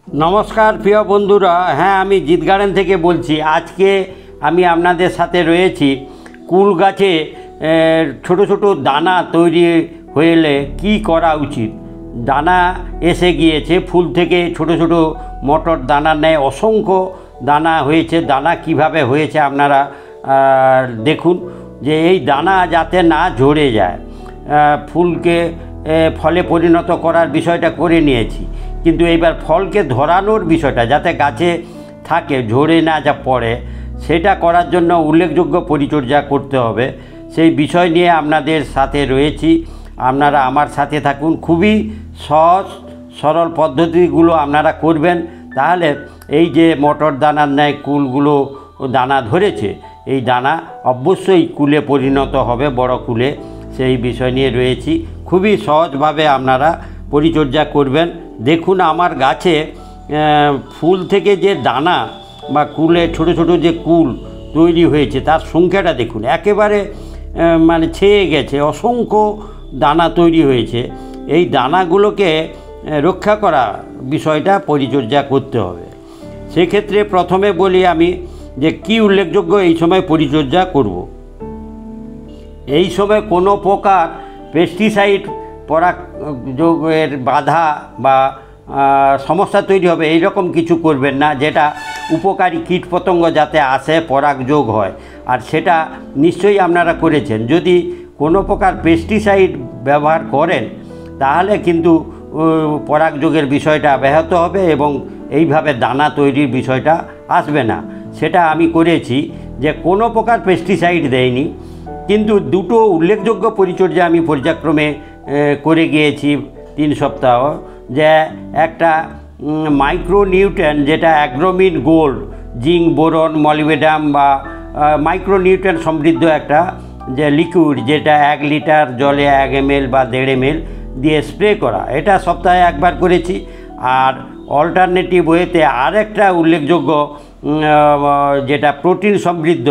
नमस्कार प्रिय बंधुरा। हाँ आमी जीत गार्डन থেকে বলছি। আজকে আমি আপনাদের সাথে রয়েছি কুল গাছে ছোট ছোট দানা তৈরি হলে কি করা উচিত। দানা এসে গিয়েছে, ফুল থেকে ছোট ছোট মটর দানা নেয়, অসংখ্য দানা হয়েছে। দানা কিভাবে হয়েছে আপনারা দেখুন, যে এই দানা যাতে না ঝরে যায়, ফুলকে ফলে পরিণত করার বিষয়টা করে নিয়েছি, কিন্তু এইবার ফলকে ধরানোর বিষয়টা যাতে গাছে থাকে, ঝরে না যা পড়ে, সেটা করার জন্য উল্লেখযোগ্য পরিচর্যা করতে হবে। সেই বিষয় নিয়ে আপনাদের সাথে রয়েছি, আপনারা আমার সাথে থাকুন। খুবই সহজ সরল পদ্ধতিগুলো আপনারা করবেন, তাহলে এই যে মটর দানার ন্যায় কুলগুলো দানা ধরেছে, এই দানা অবশ্যই কুলে পরিণত হবে, বড় কুলে। সেই বিষয় নিয়ে রয়েছি, খুবই সহজভাবে আপনারা পরিচর্যা করবেন। দেখুন আমার গাছে ফুল থেকে যে দানা বা কুলে ছোট ছোট যে কুল তৈরি হয়েছে, তার সংখ্যাটা দেখুন, একেবারে মানে ছেয়ে গেছে, অসংখ্য দানা তৈরি হয়েছে। এই দানাগুলোকে রক্ষা করা বিষয়টা পরিচর্যা করতে হবে। সেক্ষেত্রে প্রথমে বলি আমি যে কি উল্লেখযোগ্য এই সময় পরিচর্যা করব। এই সময় কোনো প্রকার পেস্টিসাইড পরাগযোগের বাধা বা সমস্যা তৈরি হবে এই রকম কিছু করবেন না, যেটা উপকারী কীটপতঙ্গ যাতে আসে, পরাগযোগ হয়। আর সেটা নিশ্চয়ই আপনারা করেছেন। যদি কোনো প্রকার পেস্টিসাইড ব্যবহার করেন তাহলে কিন্তু পরাগযোগের বিষয়টা ব্যাহত হবে এবং এইভাবে দানা তৈরির বিষয়টা আসবে না। সেটা আমি করেছি, যে কোনো প্রকার পেস্টিসাইড দেয়নি, কিন্তু দুটো উল্লেখযোগ্য পরিচর্যা আমি পর্যায়ক্রমে করে গিয়েছি 3 সপ্তাহ। যে একটা মাইক্রোনিউট্রেন, যেটা অ্যাগ্রোমিন গোল্ড, জিঙ্ক, বোরন, মলিবেডাম বা মাইক্রোনিউট্রেন সমৃদ্ধ একটা যে লিকুইড, যেটা 1 লিটার জলে 1 ml বা 1.5 ml দিয়ে স্প্রে করা, এটা সপ্তাহে একবার করেছি। আর অল্টারনেটিভ ওয়েতে আরেকটা উল্লেখযোগ্য, যেটা প্রোটিন সমৃদ্ধ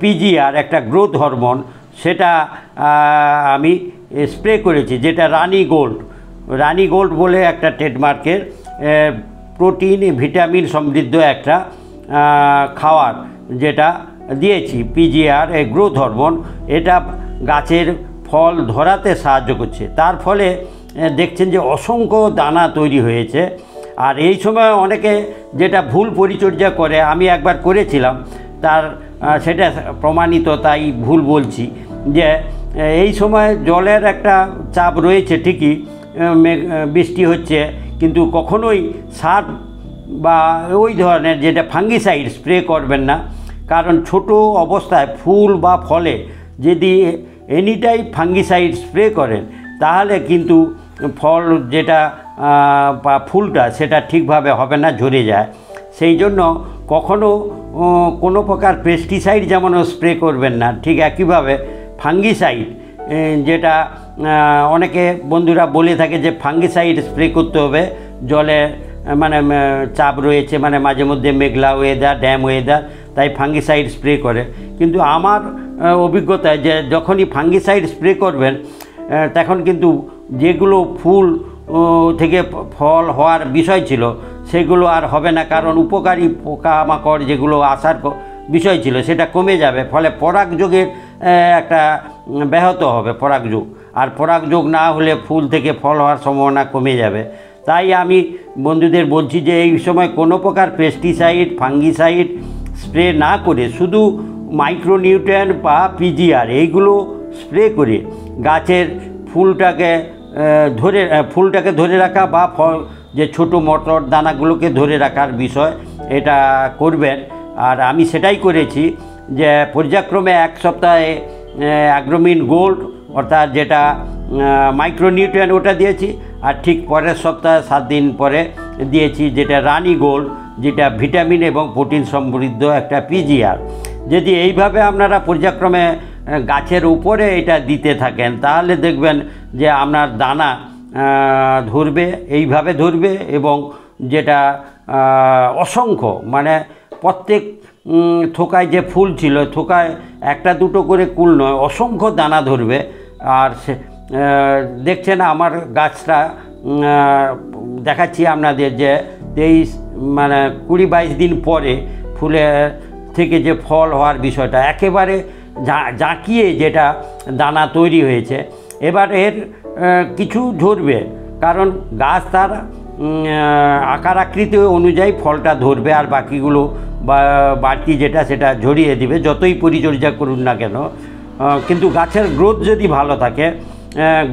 পিজিআর, একটা গ্রোথ হরমোন, সেটা আমি স্প্রে করেছি, যেটা রানি গোল্ড বলে একটা ট্রেডমার্কের প্রোটিন ভিটামিন সমৃদ্ধ একটা খাওয়ার, যেটা দিয়েছি পিজিআর, গ্রোথ হরমোন। এটা গাছের ফল ধরাতে সাহায্য করছে। তার ফলে দেখছেন যে অসংখ্য দানা তৈরি হয়েছে। আর এই সময় অনেকে যেটা ভুল পরিচর্যা করে, আমি একবার করেছিলাম, তার সেটা প্রমাণিত, তাই ভুল বলছি, যে এই সময় জলের একটা চাপ রয়েছে ঠিকই, বৃষ্টি হচ্ছে, কিন্তু কখনোই সার বা ওই ধরনের যেটা ফাঙ্গিসাইড স্প্রে করবেন না। কারণ ছোট অবস্থায় ফুল বা ফলে যদি এনিটাইম ফাঙ্গিসাইড স্প্রে করেন, তাহলে কিন্তু ফল যেটা বা ফুলটা সেটা ঠিকভাবে হবে না, ঝরে যায়। সেই জন্য কখনো কোনো প্রকার পেস্টিসাইড যেমন স্প্রে করবেন না, ঠিক একইভাবে ফাঙ্গিসাইড, যেটা অনেকে বন্ধুরা বলে থাকে যে ফাঙ্গিসাইড স্প্রে করতে হবে, জলে মানে চাপ রয়েছে, মানে মাঝে মধ্যে মেঘলা ওয়েদার, ড্যাম ওয়েদার, তাই ফাঙ্গিসাইড স্প্রে করে। কিন্তু আমার অভিজ্ঞতায় যে যখনই ফাঙ্গিসাইড স্প্রে করবেন, তখন কিন্তু যেগুলো ফুল থেকে ফল হওয়ার বিষয় ছিল সেগুলো আর হবে না, কারণ উপকারী পোকামাকড় যেগুলো আসার বিষয় ছিল সেটা কমে যাবে। ফলে পরাগযোগের একটা ব্যাহত হবে পরাগযোগ, আর পরাগযোগ না হলে ফুল থেকে ফল হওয়ার সম্ভাবনা কমে যাবে। তাই আমি বন্ধুদের বলছি যে এই সময় কোনো প্রকার পেস্টিসাইড, ফাঙ্গিসাইড স্প্রে না করে শুধু মাইক্রোনিউট্রিয়েন্ট বা পিজিআর এইগুলো স্প্রে করে গাছের ফুলটাকে ধরে রাখা বা ফল যে ছোটো মটর দানাগুলোকে ধরে রাখার বিষয়, এটা করবেন। আর আমি সেটাই করেছি, যে পর্যায়ক্রমে 1 সপ্তাহে অ্যাগ্রোমিন গোল্ড, অর্থাৎ যেটা মাইক্রোনিউট্রিয়েন্ট, ওটা দিয়েছি। আর ঠিক পরের সপ্তাহে 7 দিন পরে দিয়েছি যেটা রানি গোল্ড, যেটা ভিটামিন এবং প্রোটিন সমৃদ্ধ একটা পিজিআর। যদি এইভাবে আপনারা পর্যায়ক্রমে গাছের উপরে এটা দিতে থাকেন, তাহলে দেখবেন যে আপনার দানা ধরবে, এইভাবে ধরবে, এবং যেটা অসংখ্য, মানে প্রত্যেক থোকায় যে ফুল ছিল, থোকায় 1-2 করে কুল নয়, অসংখ্য দানা ধরবে। আর সে দেখছেন আমার গাছটা দেখাচ্ছি আপনাদের, যে 23 মানে 20-22 দিন পরে ফুলে থেকে যে ফল হওয়ার বিষয়টা একেবারে জাঁকিয়ে যেটা দানা তৈরি হয়েছে, এবার এর কিছু ধরবে, কারণ গাছ তার আকার আকৃতি অনুযায়ী ফলটা ধরবে, আর বাকিগুলো বা বাড়তি যেটা সেটা ঝরিয়ে দিবে যতই পরিচর্যা করুন না কেন। কিন্তু গাছের গ্রোথ যদি ভালো থাকে,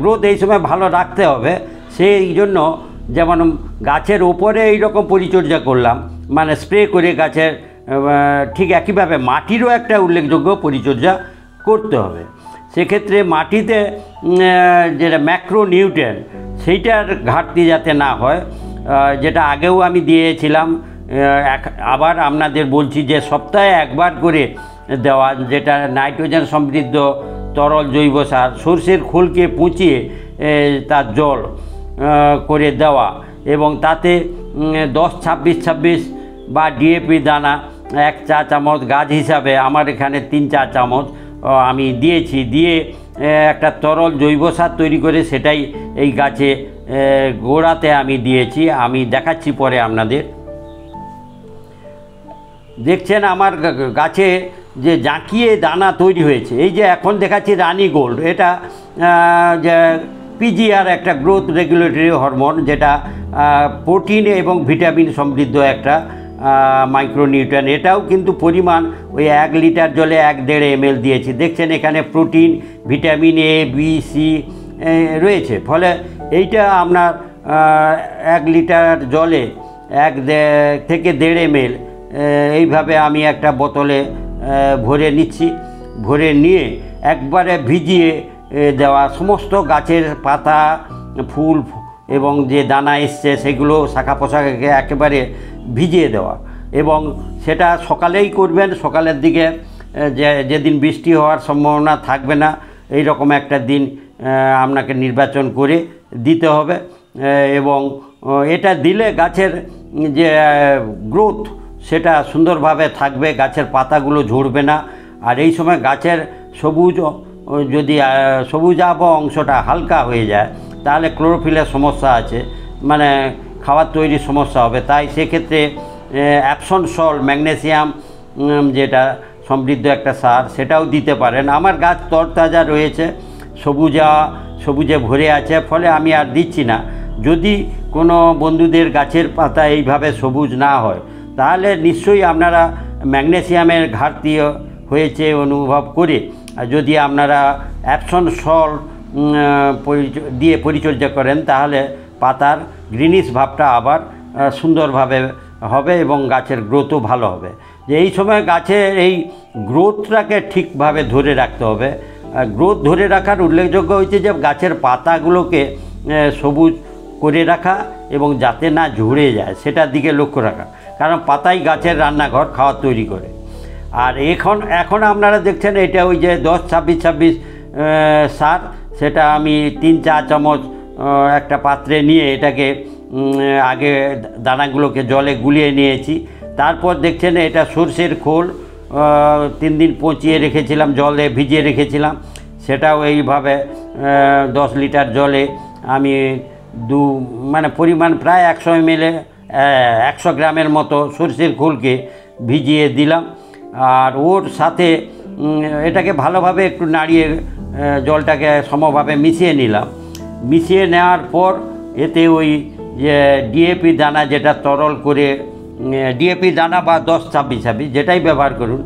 গ্রোথ এই সময় ভালো রাখতে হবে, সেই জন্য যেমন গাছের ওপরে এইরকম পরিচর্যা করলাম, মানে স্প্রে করে গাছের, ঠিক একইভাবে মাটিরও একটা উল্লেখযোগ্য পরিচর্যা করতে হবে। সেক্ষেত্রে মাটিতে যেটা ম্যাক্রো নিউট্রিয়েন্ট সেইটার ঘাটতি যাতে না হয়, যেটা আগেও আমি দিয়েছিলাম, আবার আপনাদের বলছি যে সপ্তাহে একবার করে দেওয়া, যেটা নাইট্রোজেন সমৃদ্ধ তরল জৈব সার, সরষের খোলকে পচিয়ে তার জল করে দেওয়া, এবং তাতে 10-26-26 বা ডিএপি দানা 1 চা চামচ, গাছ হিসাবে আমার এখানে 3 চা চামচ আমি দিয়েছি, দিয়ে একটা তরল জৈব সার তৈরি করে সেটাই এই গাছে গোড়াতে আমি দিয়েছি। আমি দেখাচ্ছি পরে আপনাদের। দেখছেন আমার গাছে যে জাঁকিয়ে দানা তৈরি হয়েছে, এই যে এখন দেখাচ্ছি রানি গোল্ড, এটা যে পিজিআর একটা গ্রোথ রেগুলেটরি হরমোন, যেটা প্রোটিন এবং ভিটামিন সমৃদ্ধ একটা মাইক্রোনিউট্রিয়েন্ট। এটাও কিন্তু পরিমাণ ওই 1 লিটার জলে 1-1.5 ml দিয়েছি। দেখছেন এখানে protein, vitamin A, B, C রয়েছে, ফলে এইটা আপনার 1 লিটার জলে 1 থেকে 1.5 ml এইভাবে আমি একটা বোতলে ভরে নিচ্ছি। ভরে নিয়ে একবারে ভিজিয়ে দেওয়া, সমস্ত গাছের পাতা, ফুল এবং যে দানা এসছে সেগুলো শাখা পোশাকে একেবারে ভিজিয়ে দেওয়া, এবং সেটা সকালেই করবেন। সকালের দিকে যেদিন বৃষ্টি হওয়ার সম্ভাবনা থাকবে না, এই রকম একটা দিন আপনাকে নির্বাচন করে দিতে হবে, এবং এটা দিলে গাছের যে গ্রোথ সেটা সুন্দরভাবে থাকবে, গাছের পাতাগুলো ঝরবে না। আর এই সময় গাছের যদি সবুজাভ অংশটা হালকা হয়ে যায়, তাহলে ক্লোরোফিলের সমস্যা আছে, মানে খাবার তৈরির সমস্যা হবে। তাই সেক্ষেত্রে অ্যাপসন সল্ট, ম্যাগনেসিয়াম যেটা সমৃদ্ধ একটা সার, সেটাও দিতে পারেন। আমার গাছ তরতাজা রয়েছে, সবুজে ভরে আছে, ফলে আমি আর দিচ্ছি না। যদি কোনো বন্ধুদের গাছের পাতা এইভাবে সবুজ না হয়, তাহলে নিশ্চয়ই আপনারা ম্যাগনেসিয়ামের ঘাটতি হয়েছে অনুভব করে, যদি আপনারা অ্যাপসন সল্ট দিয়ে পরিচর্যা করেন, তাহলে পাতার গ্রিনিশ ভাবটা আবার সুন্দরভাবে হবে এবং গাছের গ্রোথও ভালো হবে। যে এই সময় গাছের এই গ্রোথটাকে ঠিকভাবে ধরে রাখতে হবে। গ্রোথ ধরে রাখার উল্লেখযোগ্য হয়েছে যে গাছের পাতাগুলোকে সবুজ করে রাখা এবং যাতে না ঝরে যায় সেটার দিকে লক্ষ্য রাখা, কারণ পাতাই গাছের রান্নাঘর, খাওয়ার তৈরি করে। আর এখন আপনারা দেখছেন এটা ওই যে 10-26-26 সার, সেটা আমি 3 চা চামচ একটা পাত্রে নিয়ে এটাকে আগে দানাগুলোকে জলে গুলিয়ে নিয়েছি। তারপর দেখছেন এটা সরষের খোল 3 দিন পচিয়ে রেখেছিলাম, জলে ভিজিয়ে রেখেছিলাম, সেটাও এইভাবে 10 লিটার জলে আমি মানে পরিমাণ প্রায় 100 ml 100 গ্রামের মতো সরষের খোলকে ভিজিয়ে দিলাম। আর ওর সাথে এটাকে ভালোভাবে একটু নাড়িয়ে জলটাকে সমভাবে মিশিয়ে নিলাম। মিশিয়ে নেওয়ার পর এতে ওই যে ডিএপি দানা, যেটা তরল করে, ডিএপি দানা বা 10-26-26 যেটাই ব্যবহার করুন,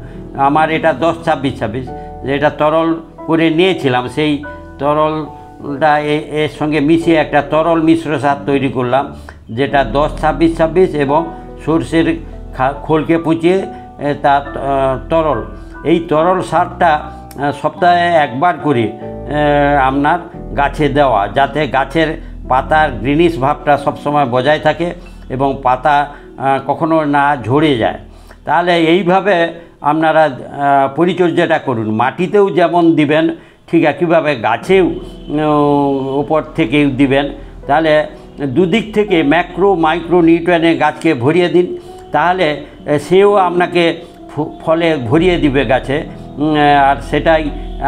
আমার এটা 10-26-26 যেটা তরল করে নিয়েছিলাম, সেই তরলটা এর সঙ্গে মিশিয়ে একটা তরল মিশ্র সার তৈরি করলাম, যেটা 10-26-26 এবং সরষের খোলকে পচিয়ে তার তরল, এই তরল সারটা সপ্তাহে একবার করে আপনার গাছে দেওয়া, যাতে গাছের পাতার গ্রিনিশ ভাবটা সবসময় বজায় থাকে এবং পাতা কখনো না ঝরে যায়। তাহলে এইভাবে আপনারা পরিচর্যাটা করুন। মাটিতেও যেমন দিবেন, ঠিক একইভাবে গাছেও উপর থেকেও দিবেন। তাহলে দুদিক থেকে ম্যাক্রো মাইক্রো নিউট্রিয়েন্টে গাছকে ভরিয়ে দিন, তাহলে সেও আপনাকে ফলে ভরিয়ে দিবে গাছে। আর সেটাই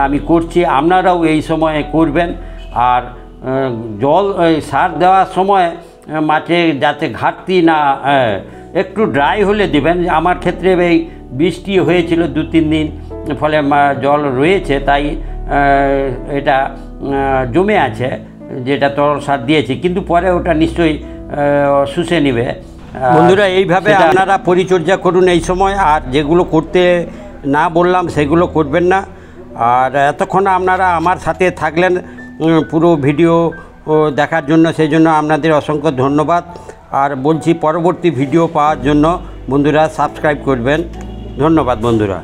আমি করছি, আপনারাও এই সময়ে করবেন। আর জল সার দেওয়ার সময় মাছে যাতে ঘাটতি না, একটু ড্রাই হলে দেবেন। আমার ক্ষেত্রে এই বৃষ্টি হয়েছিল 2-3 দিন, ফলে জল রয়েছে, তাই এটা জমে আছে, যেটা তরল সার দিয়েছি, কিন্তু পরে ওটা নিশ্চয়ই শুষে নেবে। বন্ধুরা, এইভাবে আপনারা পরিচর্যা করুন এই সময়, আর যেগুলো করতে না বললাম সেগুলো করবেন না। আর এতক্ষণ আপনারা আমার সাথে থাকলেন পুরো ভিডিও দেখার জন্য, সেই জন্য আপনাদের অসংখ্য ধন্যবাদ। আর বলছি, পরবর্তী ভিডিও পাওয়ার জন্য বন্ধুরা সাবস্ক্রাইব করবেন। ধন্যবাদ বন্ধুরা।